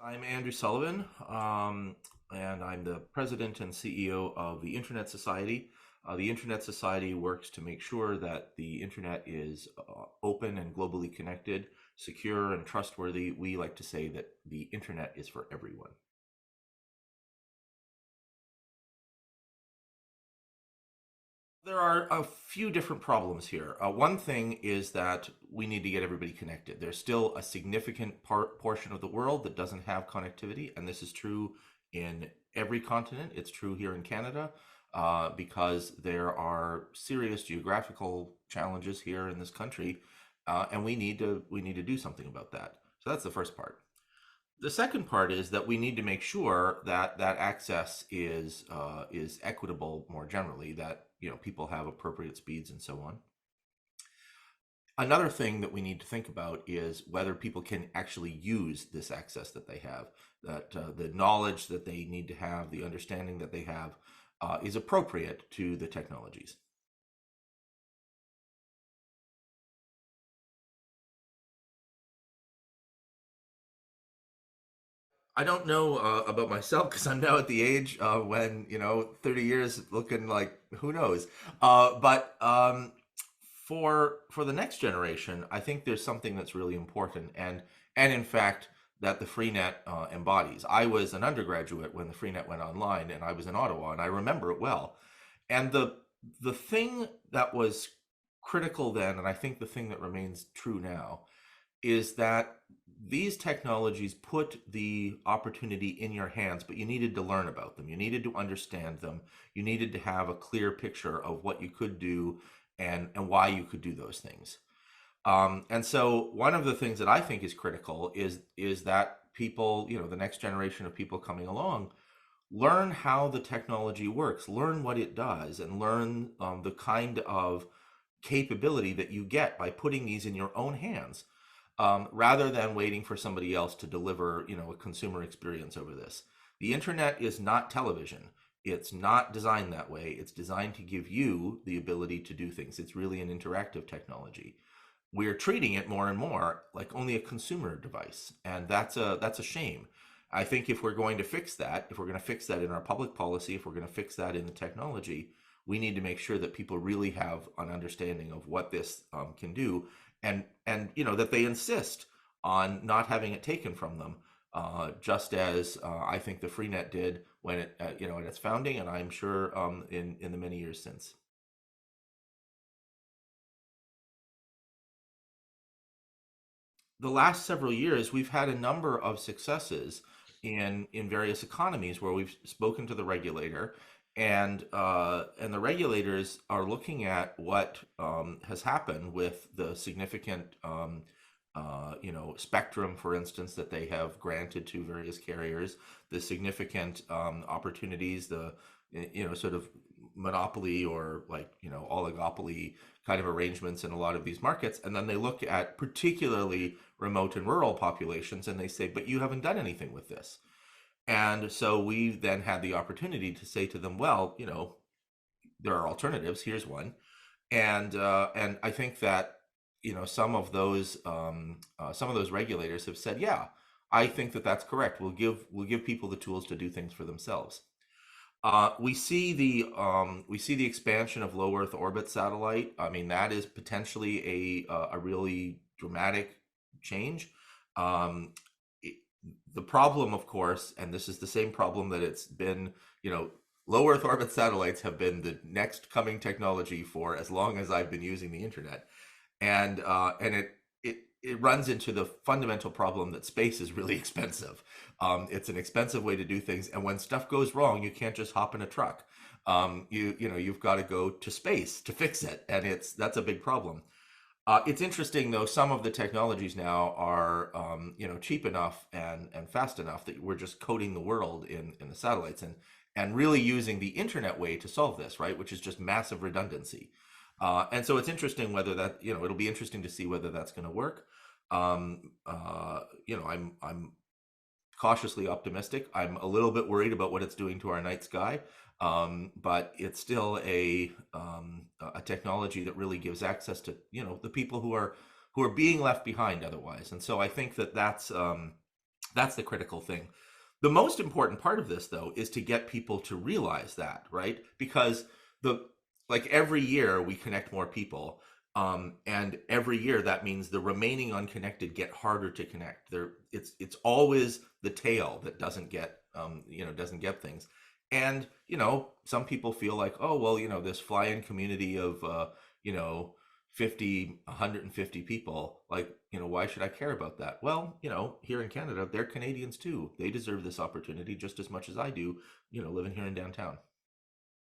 I'm Andrew Sullivan, and I'm the president and CEO of the Internet Society. The Internet Society works to make sure that the internet is open and globally connected, secure and trustworthy. We like to say that the internet is for everyone. There are a few different problems here. One thing is that we need to get everybody connected. There's still a significant portion of the world that doesn't have connectivity, and this is true in every continent. It's true here in Canada because there are serious geographical challenges here in this country, and we need to do something about that. So that's the first part. The second part is that we need to make sure that that access is equitable more generally, that people have appropriate speeds and so on. Another thing that we need to think about is whether people can actually use this access that they have, that the knowledge that they need to have, the understanding that they have, is appropriate to the technologies. I don't know about myself because I'm now at the age when 30 years looking like who knows. But for the next generation, I think there's something that's really important, and in fact that the FreeNet embodies. I was an undergraduate when the FreeNet went online, and I was in Ottawa, and I remember it well. And the thing that was critical then, and I think the thing that remains true now, is that these technologies put the opportunity in your hands, but you needed to learn about them. You needed to understand them. You needed to have a clear picture of what you could do and why you could do those things. And so one of the things that I think is critical is that people, the next generation of people coming along, learn how the technology works, learn what it does, and learn the kind of capability that you get by putting these in your own hands, rather than waiting for somebody else to deliver, a consumer experience over this. The internet is not television. It's not designed that way. It's designed to give you the ability to do things. It's really an interactive technology. We're treating it more and more like only a consumer device, and that's a shame. I think if we're going to fix that, if we're going to fix that in our public policy, if we're going to fix that in the technology, we need to make sure that people really have an understanding of what this can do, and that they insist on not having it taken from them, just as I think the FreeNet did when it at its founding, and I'm sure in the many years since. The last several years, we've had a number of successes in various economies where we've spoken to the regulator, and the regulators are looking at what has happened with the significant spectrum, for instance, that they have granted to various carriers, the significant opportunities, the sort of monopoly or like oligopoly kind of arrangements in a lot of these markets, and then they look at particularly remote and rural populations and they say, but you haven't done anything with this. And so we then had the opportunity to say to them, well, there are alternatives. Here's one. And I think that some of those regulators have said, yeah, I think that that's correct. We'll give people the tools to do things for themselves. We see the expansion of low Earth orbit satellite. I mean, that is potentially a really dramatic change. Um, it, the problem, of course, and this is the same problem that it's been, low Earth orbit satellites have been the next coming technology for as long as I've been using the internet, and it runs into the fundamental problem that space is really expensive. It's an expensive way to do things, and when stuff goes wrong, you can't just hop in a truck. You've got to go to space to fix it, and that's a big problem. It's interesting though, some of the technologies now are cheap enough and fast enough that we're just coding the world in the satellites, and really using the internet way to solve this, right? Which is just massive redundancy. And so it's interesting whether that, it'll be interesting to see whether that's going to work. I'm cautiously optimistic. I'm a little bit worried about what it's doing to our night sky, but it's still a technology that really gives access to the people who are being left behind otherwise. And so I think that That's the critical thing. The most important part of this, though, is to get people to realize that, right? Because the like every year we connect more people, and every year that means the remaining unconnected get harder to connect. It's always the tail that doesn't get doesn't get things, and some people feel like, oh well, this fly-in community of 50, 150 people, like, why should I care about that? Well, here in Canada, they're Canadians too. They deserve this opportunity just as much as I do, living here in downtown.